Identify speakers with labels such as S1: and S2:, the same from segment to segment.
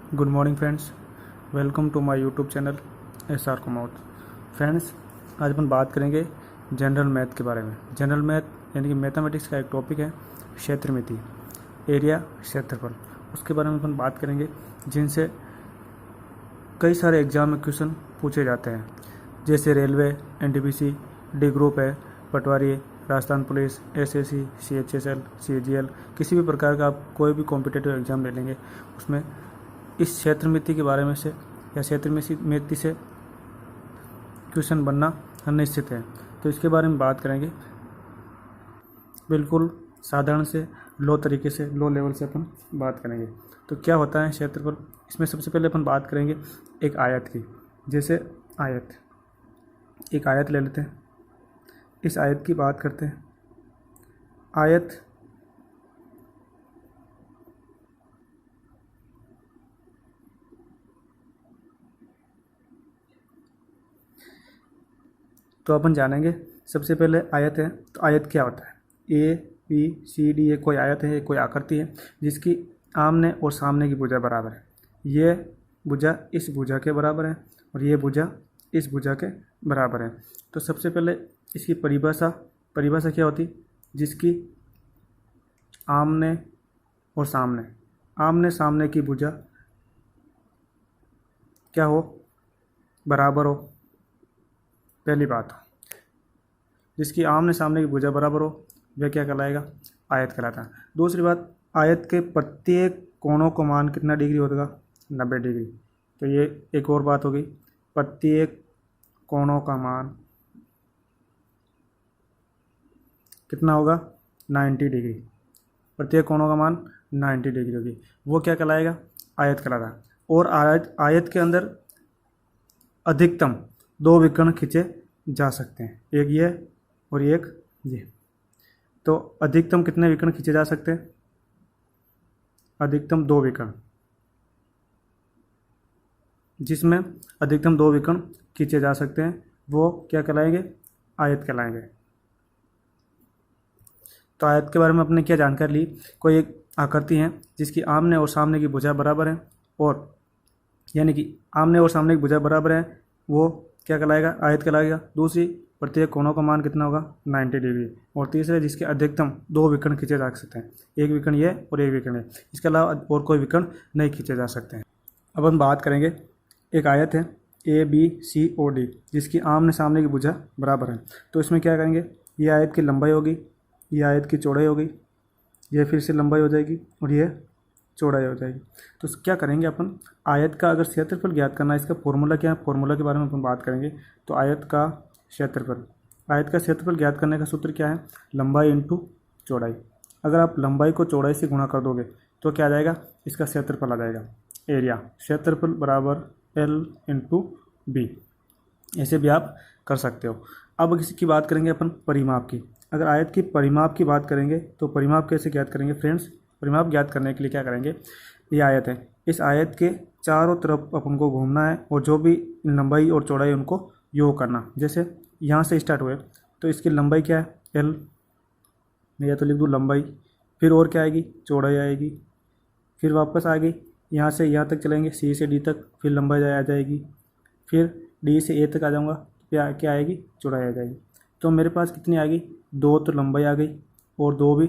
S1: Good morning friends, welcome to my YouTube channel S R Kumar. Friends, आज अपन बात करेंगे जनरल मैथ के बारे में। जनरल मैथ यानी कि मैथमेटिक्स का एक टॉपिक है क्षेत्रमिति, एरिया, क्षेत्रफल। उसके बारे में अपन बात करेंगे जिनसे कई सारे एग्जाम में क्वेश्चन पूछे जाते हैं, जैसे रेलवे, एनटीपीसी, डी ग्रुप है, patwari, Rajasthan police, SSC, CHSL, CGL, किसी भी प्रकार का आप कोई भी कॉम्पिटिटिव एग्जाम ले लेंगे, उसमें इस क्षेत्रमिति के बारे में से या क्षेत्रमिति से क्वेश्चन बनना निश्चित है। तो इसके बारे में बात करेंगे, बिल्कुल साधारण से लो तरीके से, लो लेवल से अपन बात करेंगे। तो क्या होता है क्षेत्रफल? इसमें सबसे पहले अपन बात करेंगे एक आयत की। जैसे आयत, एक आयत ले लेते हैं, इस आयत की बात करते हैं। आयत तो अपन जानेंगे सबसे पहले आयत है। तो आयत क्या होता है? ए बी सी डी, ये कोई आयत है, कोई आकृति है जिसकी आमने और सामने की भुजा बराबर है। ये भुजा इस भुजा के बराबर है और ये भुजा इस भुजा के बराबर है। तो सबसे पहले इसकी परिभाषा क्या होती? जिसकी आमने और आमने सामने की भुजा क्या हो? बराबर हो। पहली बात, जिसकी आमने सामने की भुजा बराबर हो वह क्या कहलाएगा? आयत कहलाता है। दूसरी बात, आयत के प्रत्येक कोणों का मान कितना डिग्री होगा? 90 डिग्री। तो ये एक और बात हो गई, प्रत्येक कोणों का मान कितना होगा? 90 डिग्री। प्रत्येक कोणों का मान 90 डिग्री होगी, वो क्या कहलाएगा? आयत कहलाता है। और आयत के अंदर अधिकतम 2 विकर्ण खींचे जा सकते हैं, एक ये और एक ये। तो अधिकतम कितने विकर्ण खींचे जा सकते हैं? अधिकतम 2 विकर्ण, जिसमें अधिकतम 2 विकर्ण खींचे जा सकते हैं, वो क्या कहलाएंगे? आयत कहलाएंगे। तो आयत के बारे में अपने क्या जानकारी ली? कोई एक आकृति है जिसकी आमने और सामने की भुजा बराबर है, और यानी कि आमने और सामने की भुजा बराबर है, वो क्या कहलाएगा? आयत कहलाएगा। दूसरी, प्रत्येक कोणों का मान कितना होगा? 90 डिग्री। और तीसरे, जिसके अधिकतम 2 विकर्ण खींचे जा सकते हैं, एक विकर्ण ये और एक विकर्ण ये, इसके अलावा और कोई विकर्ण नहीं खींचे जा सकते हैं। अब हम बात करेंगे, एक आयत है ए बी सी और डी, जिसकी आमने सामने की भुजा बराबर है। तो इसमें क्या करेंगे? ये आयत की लंबाई होगी, ये आयत की चौड़ाई होगी, ये फिर से लंबाई हो जाएगी और ये चौड़ाई हो जाएगी। तो क्या करेंगे अपन? आयत का अगर क्षेत्रफल ज्ञात करना है, इसका फॉर्मूला क्या है? फॉर्मूला के बारे में अपन बात करेंगे। तो आयत का क्षेत्रफल ज्ञात करने का सूत्र क्या है? लंबाई इंटू चौड़ाई। अगर आप लंबाई को चौड़ाई से गुणा कर दोगे तो क्या आ जाएगा? इसका क्षेत्रफल आ जाएगा, एरिया। क्षेत्रफल बराबर L इंटू बी, ऐसे भी आप कर सकते हो। अब इसकी बात करेंगे अपन परिमाप की। अगर आयत की परिमाप की बात करेंगे तो परिमाप कैसे ज्ञात करेंगे फ्रेंड्स? परिमाप ज्ञात करने के लिए क्या करेंगे? ये आयत है, इस आयत के चारों तरफ अपन को घूमना है और जो भी लंबाई और चौड़ाई उनको योग करना। जैसे यहाँ से स्टार्ट हुए तो इसकी लंबाई क्या है? L, मैं या तो लिख दूँ लंबाई, फिर और क्या आएगी? चौड़ाई आएगी, फिर वापस आ गई, यहाँ से यहाँ तक चलेंगे, C से D तक, फिर लंबाई आ जाएगी, फिर D से A तक आ जाऊँगा, क्या आएगी? चौड़ाई आ जाएगी। तो मेरे पास कितनी आ गई? 2 तो लंबाई आ गई और 2 भी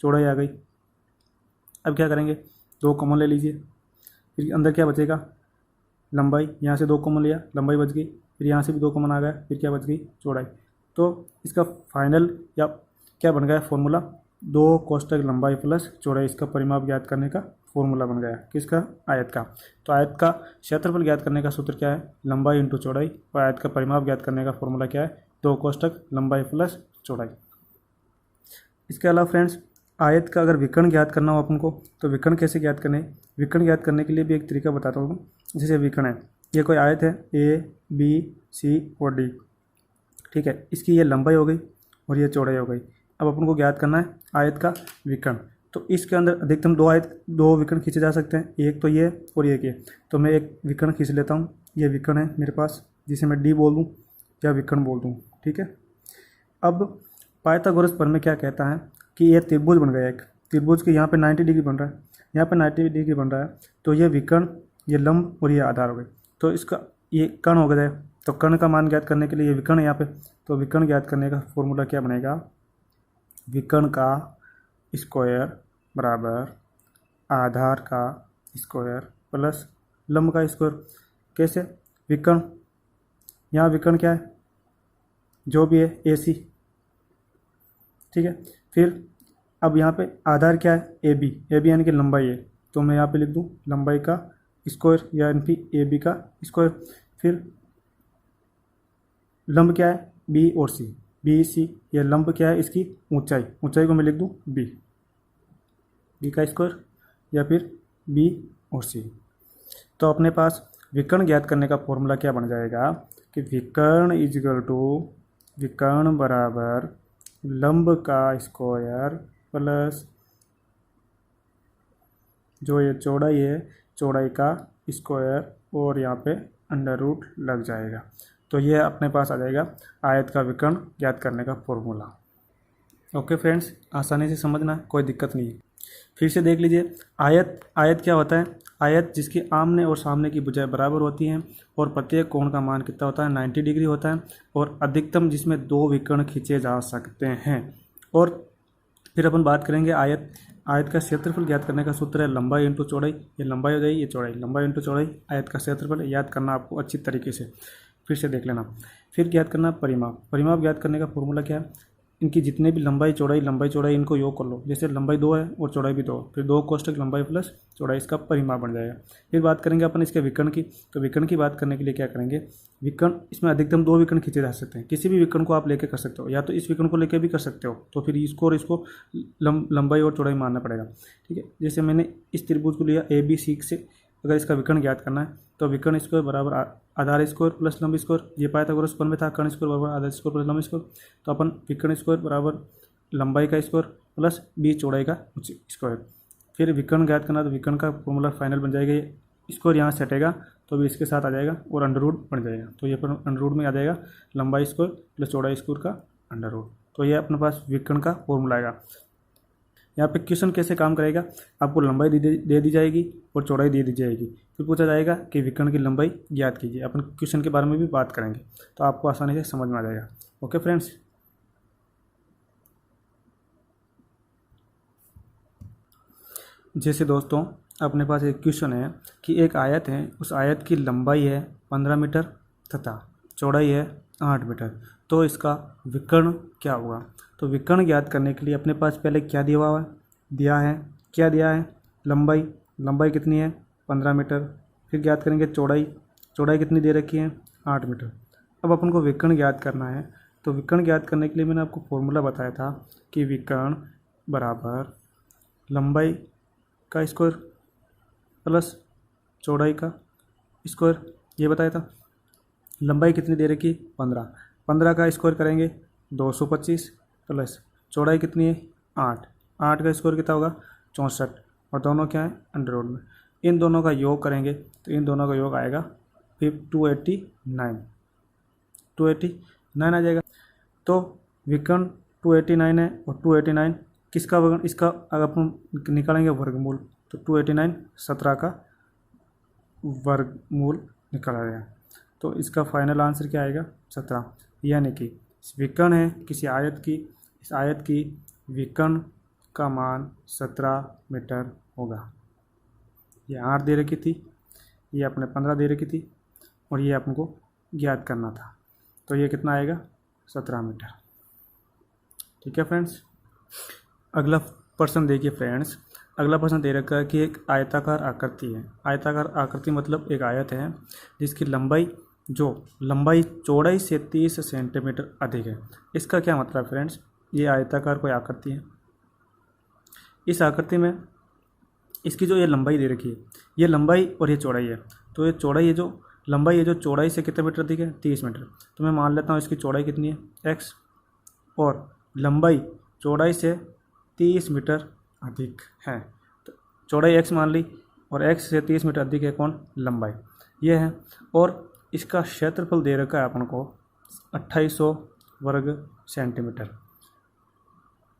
S1: चौड़ाई आ गई। अब क्या करेंगे? 2 कॉमन ले लीजिए, फिर अंदर क्या बचेगा? लंबाई। यहाँ से 2 कॉमन लिया, लंबाई बच गई, फिर यहाँ से भी 2 कॉमन आ गया, फिर क्या बच गई? चौड़ाई। तो इसका फाइनल या क्या बन गया फॉर्मूला? 2 कोष्ठक लंबाई प्लस चौड़ाई, इसका परिमाप ज्ञात करने का फॉर्मूला बन गया। किसका? आयत का। तो आयत का क्षेत्रफल ज्ञात करने का सूत्र क्या है? लंबाई इंटू चौड़ाई। और आयत का परिमाप ज्ञात करने का फॉर्मूला क्या है? 2 कोष्ठक लंबाई प्लस चौड़ाई। इसके अलावा फ्रेंड्स, आयत का अगर विकर्ण ज्ञात करना हो अपन को, तो विकर्ण कैसे ज्ञात करने? विकर्ण ज्ञात करने के लिए भी एक तरीका बताता हूँ। जैसे विकर्ण है, ये कोई आयत है ए बी सी और डी, ठीक है। इसकी ये लंबाई हो गई और ये चौड़ाई हो गई। अब अपन को ज्ञात करना है आयत का विकर्ण। तो इसके अंदर अधिकतम 2 विकर्ण खींचे जा सकते हैं, एक तो ये और एक ये। तो मैं एक विकर्ण खींच लेता हूँ, ये विकर्ण है मेरे पास, जिसे मैं डी बोल दूँ या विकर्ण बोल दूँ, ठीक है। अब पाइथागोरस प्रमेय क्या कहता है कि ये त्रिभुज बन गया, एक त्रिभुज के यहाँ पे 90 डिग्री बन रहा है, यहाँ पे 90 डिग्री बन रहा है, तो ये विकर्ण ये लंब और ये आधार हो गए। तो इसका ये कर्ण हो गया है, तो कर्ण का मान ज्ञात करने के लिए ये विकर्ण है यहाँ पे, तो विकर्ण ज्ञात करने का फॉर्मूला क्या बनेगा, विकर्ण का स्क्वायर बराबर आधार का स्क्वायर प्लस लंब का स्क्वायर। कैसे, विकर्ण, यहाँ विकर्ण क्या है, जो भी है AC, ठीक है। फिर अब यहाँ पे आधार क्या है, AB यानी कि लंबाई है, तो मैं यहाँ पे लिख दूँ लंबाई का स्क्वायर यानी कि AB का स्क्वायर। फिर लंब क्या है, B और C, BC, ये लंब क्या है, इसकी ऊंचाई को मैं लिख दूँ B का स्क्वायर या फिर B और C। तो अपने पास विकर्ण ज्ञात करने का फॉर्मूला क्या बन जाएगा कि विकर्ण इजगल टू विकर्ण बराबर लंब का स्क्वायर प्लस जो ये चौड़ाई है चौड़ाई का स्क्वायर और यहाँ पे अंडर रूट लग जाएगा। तो ये अपने पास आ जाएगा आयत का विकर्ण ज्ञात करने का फॉर्मूला। ओके फ्रेंड्स, आसानी से समझना, कोई दिक्कत नहीं है। फिर से देख लीजिए, आयत क्या होता है, आयत जिसकी आमने और सामने की भुजाएं बराबर होती हैं और प्रत्येक कोण का मान कितना होता है, 90 डिग्री होता है, और अधिकतम जिसमें 2 विकर्ण खींचे जा सकते हैं। और फिर अपन बात करेंगे आयत का क्षेत्रफल ज्ञात करने का सूत्र है लंबाई इंटू चौड़ाई। ये लंबाई हो जाएगी, ये चौड़ाई, लंबाई इंटू चौड़ाई, आयत का क्षेत्रफल याद करना आपको अच्छी तरीके से, फिर से देख लेना। फिर ज्ञात करना परिमाप ज्ञात करने का फॉर्मूला क्या है, इनकी जितने भी लंबाई चौड़ाई इनको योग कर लो। जैसे लंबाई 2 है और चौड़ाई भी 2, फिर 2 कोष्ठक लंबाई प्लस चौड़ाई, इसका परिमाप बन जाएगा। फिर बात करेंगे अपन इसके विकर्ण की, तो विकर्ण की बात करने के लिए क्या करेंगे, विकर्ण इसमें अधिकतम 2 विकर्ण खींचे जा सकते हैं। किसी भी विकर्ण को आप लेके कर सकते हो, या तो इस विकर्ण को लेके भी कर सकते हो, तो फिर इसको और इसको लंबाई और चौड़ाई मानना पड़ेगा, ठीक है। जैसे मैंने इस त्रिभुज को लिया ABC से, अगर इसका विकर्ण ज्ञात करना है तो विकर्ण स्क्वायर बराबर आधार स्क्वायर प्लस लंब स्क्वायर, ये पाइथागोरस फॉर्मूला में था, कर्ण स्क्वायर बराबर आधार स्क्वायर प्लस लंब स्क्वायर। तो अपन विकर्ण स्क्वायर बराबर लंबाई का स्क्वायर प्लस B चौड़ाई का स्क्वायर। फिर विकर्ण ज्ञात करना, तो विकर्ण का फॉर्मूला फाइनल बन जाएगा, ये स्क्वायर यहाँ से हटेगा तो भी इसके साथ आ जाएगा और अंडर रूट बन जाएगा। तो ये पर अंडर रूट में आ जाएगा लंबाई स्क्वायर प्लस चौड़ाई स्क्वायर का अंडर रूट। तो ये अपने पास विकर्ण का फॉर्मूला आएगा। यहाँ पे क्वेश्चन कैसे काम करेगा, आपको लंबाई दे दी जाएगी और चौड़ाई दे दी जाएगी, फिर पूछा जाएगा कि विकर्ण की लंबाई ज्ञात कीजिए। अपन क्वेश्चन के बारे में भी बात करेंगे, तो आपको आसानी से समझ में आ जाएगा। ओके फ्रेंड्स, जैसे दोस्तों अपने पास एक क्वेश्चन है कि एक आयत है, उस आयत की लंबाई है 15 मीटर तथा चौड़ाई है 8 मीटर, तो इसका विकर्ण क्या होगा। तो विकर्ण ज्ञात करने के लिए अपने पास पहले क्या दिया है, लंबाई कितनी है 15 मीटर, फिर ज्ञात करेंगे चौड़ाई कितनी दे रखी है 8 मीटर। अब अपन को विकर्ण ज्ञात करना है, तो विकर्ण ज्ञात करने के लिए मैंने आपको फॉर्मूला बताया था कि विकर्ण बराबर लंबाई का स्क्वायर प्लस चौड़ाई का स्क्वायर, ये बताया था। लंबाई कितनी दे रखी 15 का स्क्वायर करेंगे 225 प्लस चौड़ाई कितनी है 8 का स्क्वायर कितना होगा 64, और दोनों क्या है अंडर रूट में। इन दोनों का योग करेंगे तो इन दोनों का योग आएगा फिर 289 आ जाएगा। तो विकर्ण 289 है और 289 किसका वर्ग, इसका अगर अपन निकालेंगे वर्गमूल तो 289 17 का वर्गमूल निकल आएगा। तो इसका फाइनल आंसर क्या आएगा 17, यानी कि विकर्ण है किसी आयत की, इस आयत की विकर्ण का मान 17 मीटर होगा। ये 8 दे रखी थी, ये अपने 15 दे रखी थी और ये अपन को ज्ञात करना था, तो ये कितना आएगा 17 मीटर। ठीक है फ्रेंड्स, अगला प्रश्न देखिए फ्रेंड्स। अगला प्रश्न दे रखा है कि एक आयताकार आकृति है। आयताकार आकृति मतलब एक आयत है जिसकी लंबाई चौड़ाई से 30 सेंटीमीटर अधिक है। इसका क्या मतलब फ्रेंड्स, ये आयताकार कोई आकृति है, इस आकृति में इसकी जो ये लंबाई दे रखी है, ये लंबाई और ये चौड़ाई है, तो ये चौड़ाई है जो लंबाई है जो चौड़ाई से कितने मीटर अधिक है 30 मीटर। तो मैं मान लेता हूँ इसकी चौड़ाई कितनी है x और लंबाई चौड़ाई से 30 मीटर अधिक है। तो चौड़ाई x मान ली और x से 30 मीटर अधिक है कौन, लंबाई, ये है। और इसका क्षेत्रफल दे रखा है अपन को 2800 वर्ग सेंटीमीटर।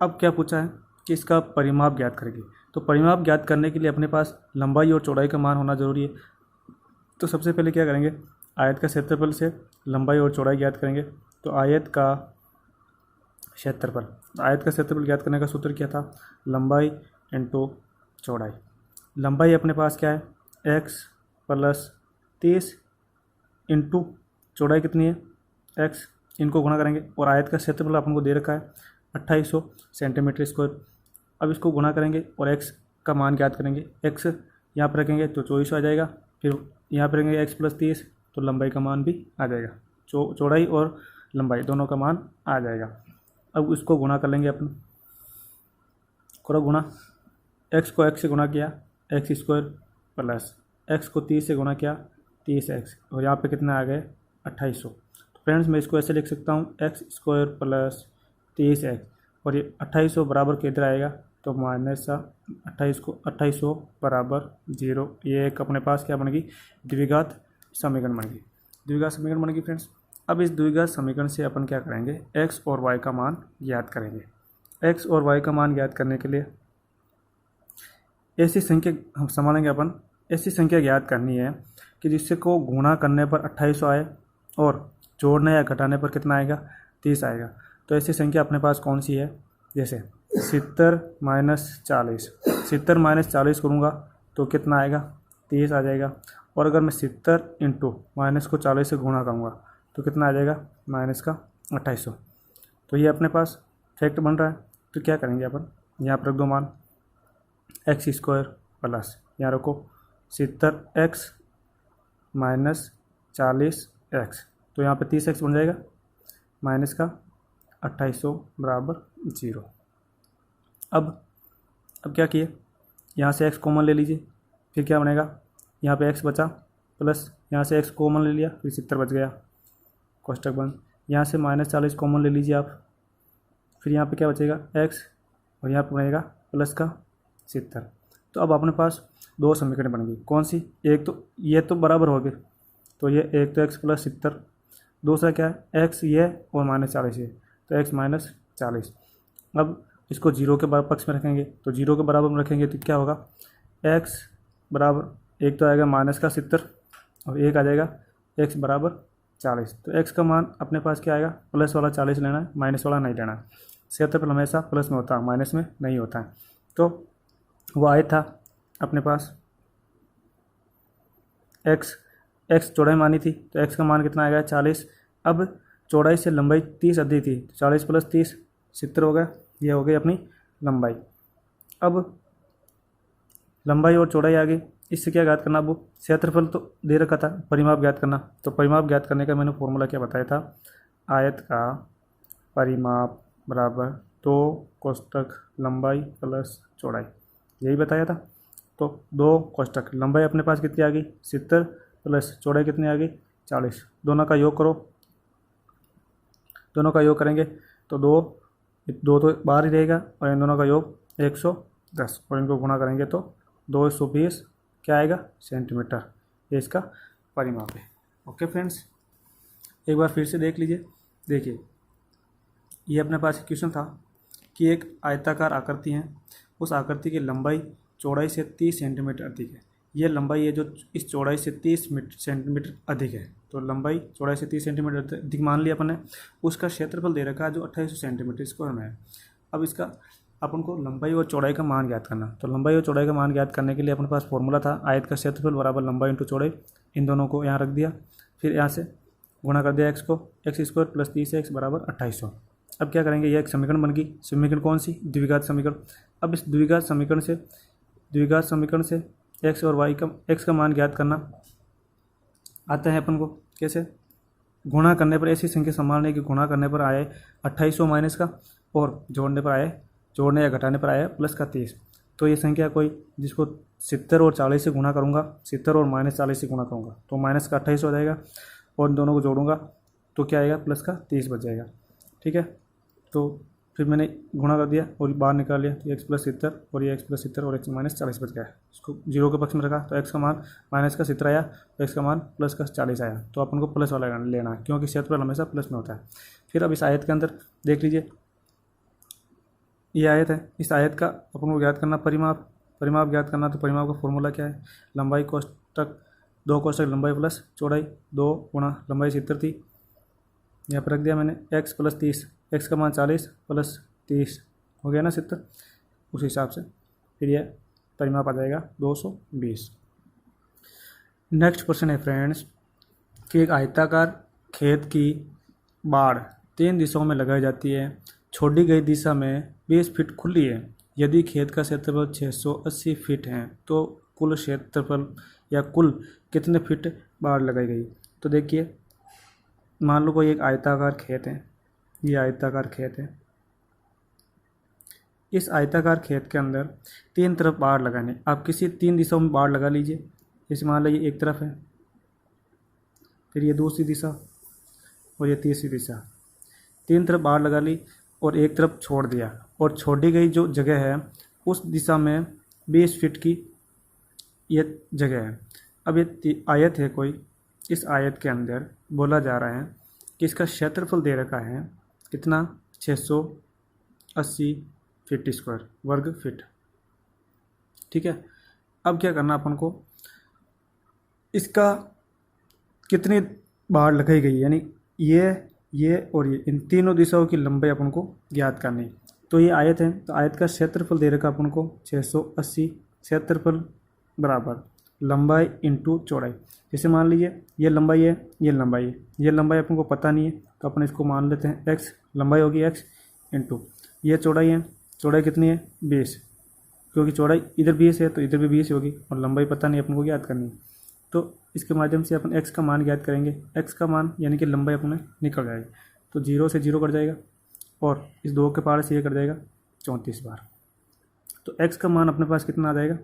S1: अब क्या पूछा है कि इसका परिमाप ज्ञात करेगी। तो परिमाप ज्ञात करने के लिए अपने पास लंबाई और चौड़ाई का मान होना जरूरी है। तो सबसे पहले क्या करेंगे, आयत का क्षेत्रफल से लंबाई और चौड़ाई ज्ञात करेंगे। तो आयत का क्षेत्रफल ज्ञात करने का सूत्र क्या था, लंबाई इंटू चौड़ाई। लंबाई अपने पास क्या है, x प्लस 30 इंटू चौड़ाई कितनी है, x, इनको गुणा करेंगे। और आयत का क्षेत्रफल अपन को दे रखा है 2800 सेंटीमीटर स्क्वायर। अब इसको गुणा करेंगे और x का मान ज्ञात करेंगे। x यहाँ पर रखेंगे तो 2400 आ जाएगा, फिर यहाँ पर रखेंगे x प्लस 30 तो लंबाई का मान भी आ जाएगा, चौड़ाई और लंबाई दोनों का मान आ जाएगा। अब इसको गुणा कर लेंगे अपन, करो गुणा, x को x से गुणा किया एक्स स्क्वायर प्लस x को 30 से गुणा किया 30x, और यहाँ पे कितना आ गए 2800। तो फ्रेंड्स मैं इसको ऐसे लिख सकता हूँ एक्स स्क्वायर प्लस 30x, और ये 2800 बराबर किधर आएगा, तो माइनस 2800 बराबर 0। ये एक अपने पास क्या बन गई, द्विघात समीकरण बन गई फ्रेंड्स। अब इस द्विघात समीकरण से अपन क्या करेंगे, x और y का मान ज्ञात करेंगे। x और y का मान ज्ञात करने के लिए ऐसी संख्या हम संभालेंगे, अपन ऐसी संख्या ज्ञात करनी है कि जिससे को गुणा करने पर 2800 आए और जोड़ने या घटाने पर कितना आएगा, 30 आएगा। तो ऐसी संख्या अपने पास कौन सी है, जैसे 70 माइनस 40 करूँगा तो कितना आएगा, 30 आ जाएगा। और अगर मैं 70 इंटू माइनस को 40 से गुणा करूँगा तो कितना आ जाएगा, माइनस का 2800। तो ये अपने पास फैक्ट बन रहा है। तो क्या करेंगे अपन, यहाँ पर रख दो मान एक्स स्क्वायर प्लस यहाँ रखो 70x माइनस 40x, तो यहाँ पे 30x बन जाएगा, माइनस का 2800 बराबर 0। अब क्या किए, यहाँ से x कॉमन ले लीजिए, फिर क्या बनेगा, यहाँ पे x बचा प्लस यहाँ से x कॉमन ले लिया, फिर 70 बच गया, कोष्टक बंद। यहाँ से माइनस 40 कॉमन ले लीजिए आप, फिर यहाँ पे क्या बचेगा x, और यहाँ पे बनेगा प्लस का 70। तो अब अपने पास दो समीकरण बन गई, कौन सी, एक तो ये तो बराबर हो गए, तो ये एक तो x प्लस 70, दूसरा क्या है x ये और माइनस 40 है, तो x माइनस 40। अब इसको जीरो के बराबर पक्ष में रखेंगे, तो जीरो के बराबर में रखेंगे तो क्या होगा, x बराबर एक तो आएगा माइनस का 70 और एक आ जाएगा x बराबर 40। तो x का मान अपने पास क्या आएगा, प्लस वाला 40 लेना है, माइनस वाला नहीं लेना है। 70 पर हमेशा प्लस में होता है, माइनस में नहीं होता है। तो वो आया था अपने पास x चौड़ाई मानी थी, तो x का मान कितना आएगा 40। अब चौड़ाई से लंबाई 30 अधिक थी, 40 प्लस 30 70 हो गया, ये हो गई अपनी लंबाई। अब लंबाई और चौड़ाई आ गई, इससे क्या ज्ञात करना, वो क्षेत्रफल तो दे रखा था, परिमाप ज्ञात करना। तो परिमाप ज्ञात करने का मैंने फॉर्मूला क्या बताया था, आयत का परिमाप बराबर 2 कोष्टक लंबाई प्लस चौड़ाई, यही बताया था। तो 2 कोष्टक लंबाई अपने पास कितनी आ गई 70 प्लस चौड़ाई कितनी आ गई 40, दोनों का योग करो, दोनों का योग करेंगे तो 2 तो बाहर ही रहेगा, और इन दोनों का योग 110, और इनको गुणा करेंगे तो 220 क्या आएगा सेंटीमीटर। ये इसका परिमाप है। ओके फ्रेंड्स, एक बार फिर से देख लीजिए। देखिए ये अपने पास क्वेश्चन था कि एक आयताकार आकृति है, उस आकृति की लंबाई चौड़ाई से 30 सेंटीमीटर अधिक है। ये लंबाई है जो इस चौड़ाई से 30 सेंटीमीटर अधिक है, तो लंबाई चौड़ाई से 30 सेंटीमीटर अधिक मान लिया अपन ने। उसका क्षेत्रफल दे रखा है जो 2800 सेंटीमीटर स्क्वायर में है। अब इसका अपन को लंबाई और चौड़ाई का मान ज्ञात करना। तो लंबाई और चौड़ाई का मान ज्ञात करने के लिए अपने पास फॉर्मूला था आयत का क्षेत्रफल बराबर लंबाई इंटू चौड़ाई, इन दोनों को यहाँ रख दिया, फिर यहाँ से गुणा कर दिया x को, एक्स स्क्वायर प्लस 30x बराबर 2800। अब क्या करेंगे, यह एक समीकरण बन गई। समीकरण कौन सी, द्विघात समीकरण। अब इस द्विघात समीकरण से x और y का x का मान ज्ञात करना आता है अपन को। कैसे, गुणा करने पर ऐसी संख्या संभालने की गुणा करने पर आए 2800 माइनस का, और जोड़ने या घटाने पर आया प्लस का 30। तो ये संख्या कोई जिसको 70 और 40 से गुणा करूँगा, 70 और माइनस 40 से गुणा करूँगा तो माइनस का 2800 हो जाएगा, और इन दोनों को जोड़ूंगा तो क्या आएगा, प्लस का 30 बच जाएगा। ठीक है, तो फिर मैंने गुणा कर दिया और बाहर निकाल लिया, तो x प्लस 70 और ये x प्लस 70 और x माइनस 40 बच गया। इसको जीरो के पक्ष में रखा तो x का मान माइनस का 70 आया, तो x का मान प्लस का 40 आया। तो अपन को प्लस वाला लेना है, क्योंकि क्षेत्रफल हमेशा प्लस में होता है। फिर अब इस आयत के अंदर देख लीजिए, ये आयत है, इस आयत का अपन को ज्ञात करना परिमाप ज्ञात करना। तो परिमाप का फॉर्मूला क्या है, लंबाई कोष्टक 2 कोष्ठक लंबाई प्लस चौड़ाई 2 गुणा लंबाई 70 थी, यहाँ पर रख दिया मैंने x प्लस 30, x का मान 40 प्लस 30 हो गया ना 70, उस हिसाब से फिर यह परिमाप आ जाएगा 220। नेक्स्ट क्वेश्चन है फ्रेंड्स कि एक आयताकार खेत की बाड़ 3 दिशाओं में लगाई जाती है, छोड़ी गई दिशा में 20 फीट खुली है। यदि खेत का क्षेत्रफल 680 फीट है तो कुल क्षेत्रफल या कुल कितने फीट बाड़ लगाई गई। तो देखिए मान लो कोई एक आयताकार खेत है, ये आयताकार खेत है, इस आयताकार खेत के अंदर 3 तरफ बाड़ लगाने, आप किसी 3 दिशाओं में बाड़ लगा लीजिए। जैसे मान लीजिए एक तरफ है, फिर ये दूसरी दिशा और ये तीसरी दिशा, 3 तरफ बाड़ लगा ली और एक तरफ छोड़ दिया, और छोड़ी गई जो जगह है उस दिशा में 20 फीट की ये जगह है। अब ये आयत है कोई, इस आयत के अंदर बोला जा रहा है कि इसका क्षेत्रफल दे रखा है कितना, 680 फीट स्क्वायर, वर्ग फीट। ठीक है, अब क्या करना अपन को, इसका कितनी बाड़ लगाई गई, यानी ये और ये, इन तीनों दिशाओं की लंबाई अपन को ज्ञात करनी। तो ये आयत है, तो आयत का क्षेत्रफल दे रखा अपन को 680, क्षेत्रफल बराबर लंबाई इंटू चौड़ाई। जैसे मान लीजिए ये लंबाई है, ये लंबाई है, ये लंबाई अपन को पता नहीं है तो अपन इसको मान लेते हैं x, लंबाई होगी x इंटू ये चौड़ाई है, चौड़ाई कितनी है 20, क्योंकि चौड़ाई इधर 20 है तो इधर भी 20 होगी, और लंबाई पता नहीं अपन को ज्ञात करनी है। तो इसके माध्यम से अपन x का मान ज्ञात करेंगे, x का मान यानी कि लंबाई अपने निकल जाएगी, तो 0 से 0 कट जाएगा और इस 2 के पार से ये कट जाएगा 34 बार। तो x का मान अपने पास कितना आ जाएगा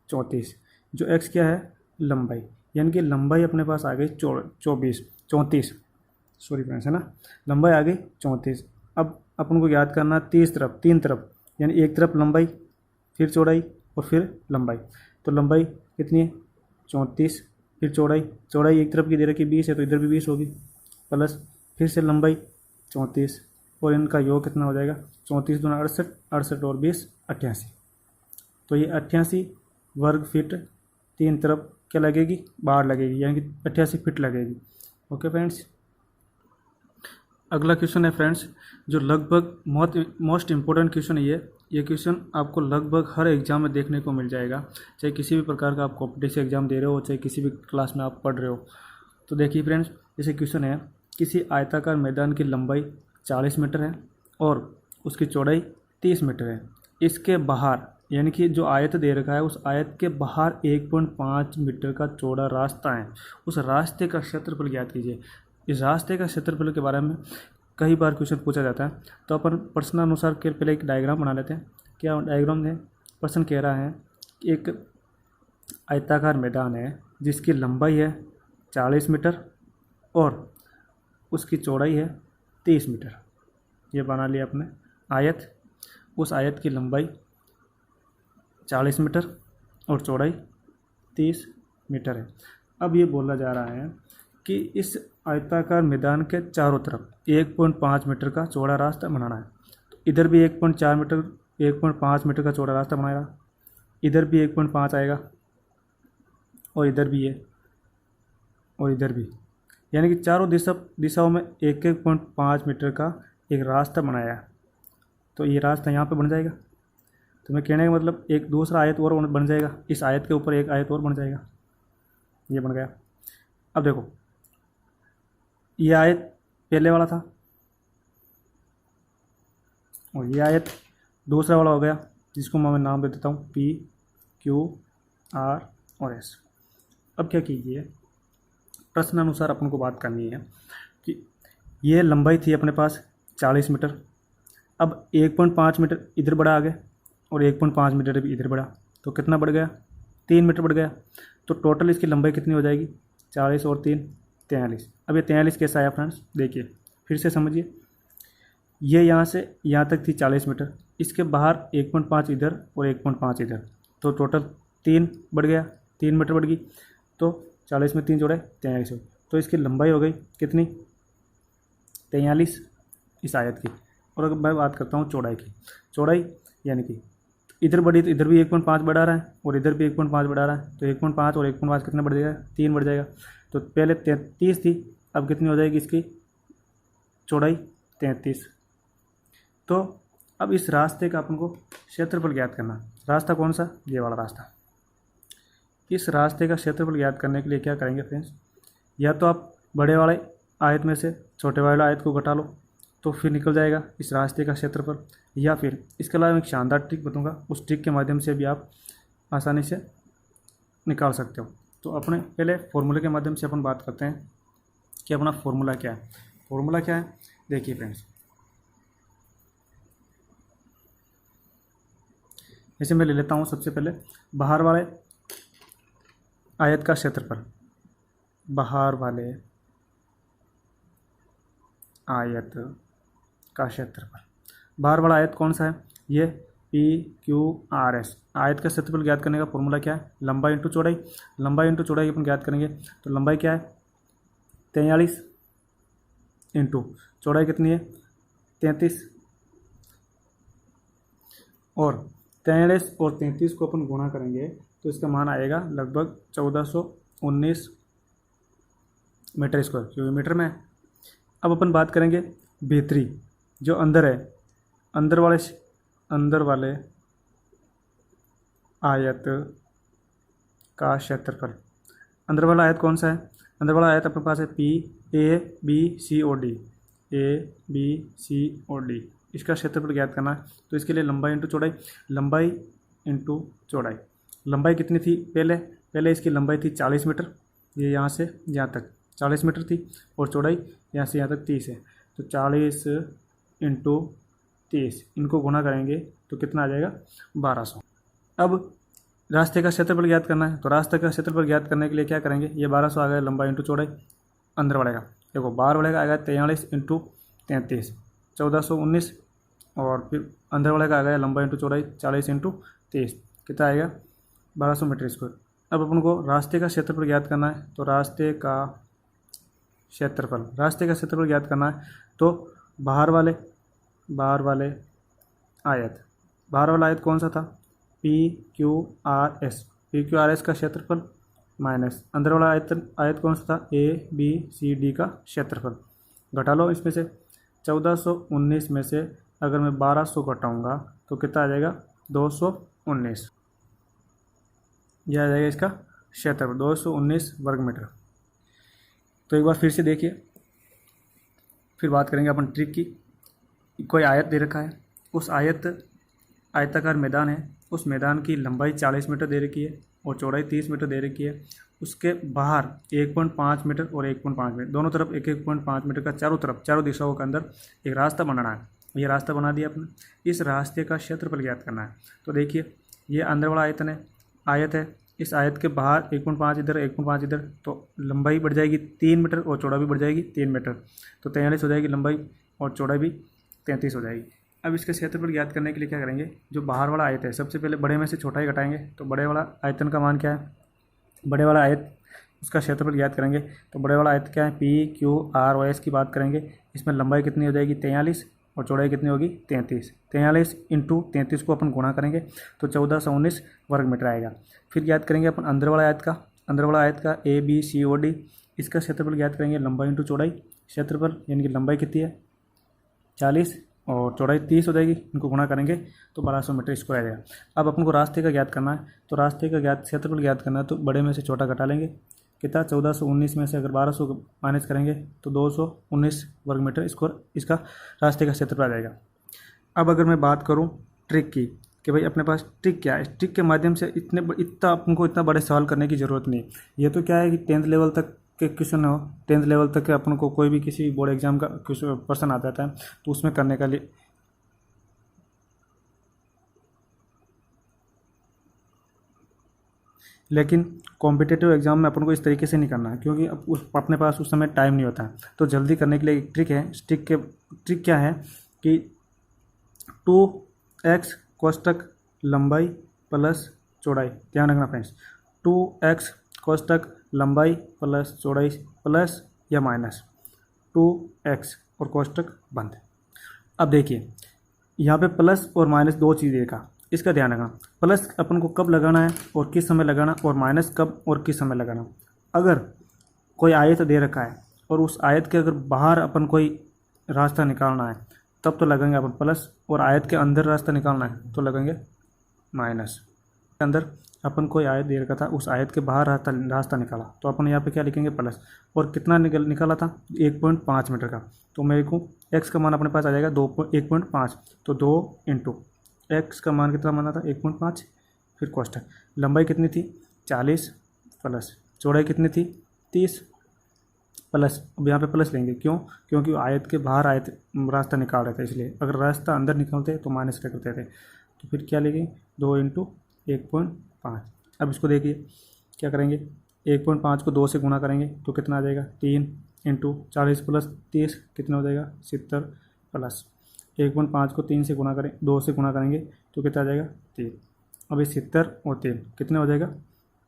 S1: 34, जो x क्या है लंबाई, यानी कि लंबाई अपने पास आ गई 34, सॉरी फ्रेंड्स है ना, लंबाई आ गई 34। अब अपन को याद करना 3 तरफ, यानी एक तरफ लंबाई फिर चौड़ाई और फिर लंबाई, तो लंबाई कितनी है 34, फिर चौड़ाई एक तरफ की दे रखी 20 है तो इधर भी 20 होगी, प्लस फिर से लंबाई 34, और इनका योग कितना हो जाएगा 34 दूना 68, 68 और 20 88। तो ये 88 वर्ग फीट 3 तरफ क्या लगेगी बाड़ लगेगी, यानी कि 88 फीट लगेगी। ओके फ्रेंड्स, अगला क्वेश्चन है फ्रेंड्स जो लगभग मोस्ट इम्पोर्टेंट क्वेश्चन है ये क्वेश्चन आपको लगभग हर एग्जाम में देखने को मिल जाएगा, चाहे किसी भी प्रकार का आप कॉम्पिटिटिव एग्जाम दे रहे हो, चाहे किसी भी क्लास में आप पढ़ रहे हो। तो देखिए फ्रेंड्स, जैसे क्वेश्चन है किसी आयताकार मैदान की लंबाई 40 मीटर है और उसकी चौड़ाई 30 मीटर है, इसके बाहर यानी कि जो आयत दे रखा है उस आयत के बाहर 1.5 मीटर का चौड़ा रास्ता है, उस रास्ते का क्षेत्रफल ज्ञात कीजिए। इस रास्ते का क्षेत्रफल के बारे में कई बार क्वेश्चन पूछा जाता है, तो अपन प्रश्नानुसार के पहले एक डायग्राम बना लेते हैं। क्या डायग्राम है, प्रश्न कह रहा है कि एक आयताकार मैदान है जिसकी लंबाई है 40 मीटर और उसकी चौड़ाई है 30 मीटर। ये बना लिया अपने आयत, उस आयत की लंबाई 40 मीटर और चौड़ाई 30 मीटर है। अब ये बोला जा रहा है कि इस आयताकार मैदान के चारों तरफ 1.5 मीटर का चौड़ा रास्ता बनाना है। तो इधर भी 1.5 मीटर का चौड़ा रास्ता बनाएगा, इधर भी 1.5 आएगा और इधर भी है और इधर भी, यानी कि चारों दिशाओं में 1.5 मीटर का एक रास्ता बनाया। तो ये रास्ता यहाँ पे बन जाएगा, तो मैं कहने का मतलब एक दूसरा आयत और बन जाएगा, इस आयत के ऊपर एक आयत और बन जाएगा, ये बन गया। अब देखो ये आयत पहले वाला था और ये आयत दूसरा वाला हो गया, जिसको मैं नाम दे देता हूँ P, Q, R और S। अब क्या कीजिए, प्रश्नानुसार अपन को बात करनी है कि ये लंबाई थी अपने पास 40 मीटर, अब 1.5 मीटर इधर बढ़ा आगे और 1.5 मीटर भी इधर बढ़ा, तो कितना बढ़ गया 3 मीटर बढ़ गया। तो टोटल इसकी लंबाई कितनी हो जाएगी 40 और 3 43। अब ये 43 कैसा आया फ्रेंड्स, देखिए फिर से समझिए, ये यहाँ से यहाँ तक थी 40 मीटर, इसके बाहर 1.5 इधर और 1.5 इधर, तो टोटल 3 बढ़ गया, 3 मीटर बढ़ गई। तो 40 में 3 जोड़े 43 हो, तो इसकी लंबाई हो गई कितनी 43 इस आयत की। और अगर मैं बात करता हूँ चौड़ाई की, चौड़ाई यानी कि इधर बढ़ी तो इधर भी 1.5 बढ़ा रहा है और इधर भी 1.5 बढ़ा रहा है, तो 1.5 और 1.5 कितना बढ़ जाएगा, 3 बढ़ जाएगा। तो पहले 33 थी, अब कितनी हो जाएगी इसकी चौड़ाई 33। तो अब इस रास्ते का अपन को क्षेत्रफल ज्ञात करना। रास्ता कौन सा, ये वाला रास्ता। इस रास्ते का क्षेत्रफल ज्ञात करने के लिए क्या करेंगे फ्रेंड्स, या तो आप बड़े वाले आयत में से छोटे वाले आयत को घटा लो तो फिर निकल जाएगा इस रास्ते का क्षेत्रफल, या फिर इसके अलावा एक शानदार ट्रिक बताऊंगा, उस ट्रिक के माध्यम से भी आप आसानी से निकाल सकते हो। तो अपने पहले फॉर्मूले के माध्यम से अपन बात करते हैं कि अपना फॉर्मूला क्या है। फॉर्मूला क्या है, देखिए फ्रेंड्स, जैसे मैं ले लेता हूँ सबसे पहले बाहर वाले आयत का क्षेत्रफल, बाहर वाले आयत का क्षेत्रफल। बाहर वाला आयत कौन सा है, ये PQRS। आयत का क्षेत्रफल ज्ञात करने का फॉर्मूला क्या है, लंबाई इंटू चौड़ाई। लंबाई इंटू चौड़ाई अपन ज्ञात करेंगे, तो लंबाई क्या है 43 इंटू चौड़ाई कितनी है 33, और 43 और 33 को अपन गुणा करेंगे तो इसका मान आएगा लगभग 1419 मीटर स्क्वायर, क्योंकि मीटर में है। अब अपन बात करेंगे भीतरी जो अंदर है, अंदर वाले आयत का क्षेत्रफल। अंदर वाला आयत कौन सा है, अंदर वाला आयत अपने पास है ABCOD। इसका क्षेत्रफल ज्ञात करना है, तो इसके लिए लंबाई इंटू चौड़ाई। लंबाई इंटू चौड़ाई, लंबाई कितनी थी पहले इसकी लंबाई थी 40 मीटर, ये यहाँ से यहाँ तक 40 मीटर थी, और चौड़ाई यहाँ से यहाँ तक 30 है। तो 40 इंटू 30 इनको गुणा करेंगे तो कितना आ जाएगा 1200। अब रास्ते का क्षेत्रफल ज्ञात करना है, तो रास्ते का क्षेत्रफल ज्ञात करने के लिए क्या करेंगे, ये 1200 आ गया लंबाई इंटू चौड़ाई अंदर वाले का। देखो बाहर वाले का आ गया 43 इंटू 33 1419, और फिर अंदर वाले का आ गया लंबाई इंटू चौड़ाई 40 इंटू 30 कितना आएगा 1200 मीटर स्क्वायर। अब अपन को रास्ते का क्षेत्रफल ज्ञात करना है, तो रास्ते का क्षेत्रफल ज्ञात करना है, तो बाहर वाला आयत कौन सा था PQRS का क्षेत्रफल माइनस अंदर वाला आयत कौन सा था ABCD का क्षेत्रफल। घटा लो इसमें से 1419 में से अगर मैं 1200 घटाऊंगा तो कितना आ जाएगा 219, यह आ जाएगा इसका क्षेत्रफल 219 वर्ग मीटर। तो एक बार फिर से देखिए, फिर बात करेंगे अपन ट्रिक की। कोई आयत दे रखा है, उस आयताकार मैदान है, उस मैदान की लंबाई 40 मीटर दे रखी है और चौड़ाई 30 मीटर दे रखी है। उसके बाहर 1.5 मीटर और 1.5 मीटर दोनों तरफ 1.5 मीटर का चारों दिशाओं के अंदर एक रास्ता बनाना है। ये रास्ता बना दिया आपने, इस रास्ते का क्षेत्रफल ज्ञात करना है। तो देखिए ये अंदर वाला आयत है, इस आयत के बाहर 1.5 इधर 1.5 इधर, तो लंबाई बढ़ जाएगी 3 मीटर और चौड़ाई भी बढ़ जाएगी 3 मीटर, तो 43 हो जाएगी लंबाई और चौड़ाई भी 33 हो जाएगी। अब इसके क्षेत्रफल ज्ञात करने के लिए क्या करेंगे, जो बाहर वाला आयत है सबसे पहले बड़े में से छोटा ही घटाएंगे। तो बड़े वाला आयतन का मान क्या है, बड़े वाला आयत उसका क्षेत्रफल ज्ञात करेंगे। तो बड़े वाला आयत क्या है PQRS की बात करेंगे, इसमें लंबाई कितनी हो जाएगी 43 और चौड़ाई कितनी होगी 33। 43 इंटू 33 को अपन गुणा करेंगे तो 1419 वर्ग मीटर आएगा। फिर ज्ञात करेंगे अपन अंदर वाला आयत का ABCOD, इसका क्षेत्रफल ज्ञात करेंगे लंबाई इंटू चौड़ाई। क्षेत्रफल यानी कि लंबाई कितनी है 40 और चौड़ाई 30 हो जाएगी, इनको गुणा करेंगे तो 1200 मीटर स्क्वायर आ जाएगा। अब अपन को रास्ते का ज्ञात करना है, तो रास्ते का क्षेत्रफल ज्ञात करना है, तो बड़े में से छोटा घटा लेंगे। कितना 1419 में से अगर 1200 माइनस करेंगे तो 219 वर्ग मीटर स्क्वायर इसका रास्ते का क्षेत्रफल आ जाएगा। अब अगर मैं बात करूं ट्रिक की कि भाई अपने पास ट्रिक क्या है, इस ट्रिक के माध्यम से इतना बड़े सवाल करने की ज़रूरत नहीं। ये तो क्या है कि 10th लेवल तक के क्वेश्चन हो, 10th लेवल तक के अपन को कोई भी किसी बोर्ड एग्जाम का क्वेश्चन आ जाता है तो उसमें करने का लिए लेकिन कॉम्पिटिटिव एग्जाम में अपन को इस तरीके से नहीं करना है, क्योंकि अपने पास उस समय टाइम नहीं होता है। तो जल्दी करने के लिए एक ट्रिक है। ट्रिक क्या है कि 2x कोष्टक लंबाई प्लस चौड़ाई, ध्यान रखना फ्रेंड्स, 2x कोष्टक लंबाई प्लस चौड़ाई प्लस या माइनस 2x और कोष्टक बंद। अब देखिए यहाँ पे प्लस और माइनस दो चीज़ देखा, इसका ध्यान रखना। प्लस अपन को कब लगाना है और किस समय लगाना, और माइनस कब और किस समय लगाना। अगर कोई आयत दे रखा है और उस आयत के अगर बाहर अपन कोई रास्ता निकालना है तब तो लगेंगे अपन प्लस, और आयत के अंदर रास्ता निकालना है तो लगेंगे माइनस। अंदर अपन कोई आयत दे रखा था, उस आयत के बाहर रास्ता निकाला तो अपन यहाँ पे क्या लिखेंगे प्लस। और कितना निकाला था 1.5 मीटर का, तो मेरे को x का मान अपने पास आ जाएगा 1.5, तो 2 इंटू एक्स का मान कितना माना था 1.5, फिर कोष्ठक। लंबाई कितनी थी 40 प्लस चौड़ाई कितनी थी 30 प्लस। अब यहाँ पे प्लस लेंगे क्यों, क्योंकि आयत के बाहर आयत रास्ता निकाल रहे थे, इसलिए अगर रास्ता अंदर निकलते तो माइनस करते थे। तो फिर क्या लेंगे 2 इंटू 1.5। अब इसको देखिए क्या करेंगे, 1.5 को 2 से गुणा करेंगे तो कितना आ जाएगा 3 इंटू 40 प्लस 30 कितना हो जाएगा 70 प्लस 1.5 को 3 से गुणा करें 2 से गुणा करेंगे तो कितना आ जाएगा 3। अब ये 70 और 3 कितने हो जाएगा,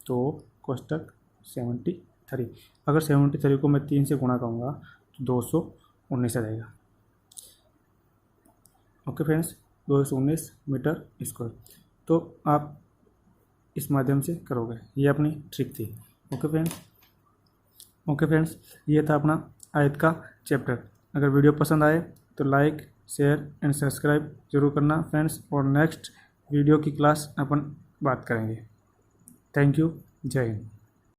S1: तो कोष्टक 73। अगर 73 को मैं 3 से गुणा करूँगा तो 219 आ जाएगा। Okay friends, 219 metre square. तो आप इस माध्यम से करोगे, ये अपनी ट्रिक थी। ओके फ्रेंड्स, ये था अपना आयत का चैप्टर। अगर वीडियो पसंद आए तो लाइक शेयर एंड सब्सक्राइब जरूर करना फ्रेंड्स, और नेक्स्ट वीडियो की क्लास अपन बात करेंगे। थैंक यू, जय हिंद।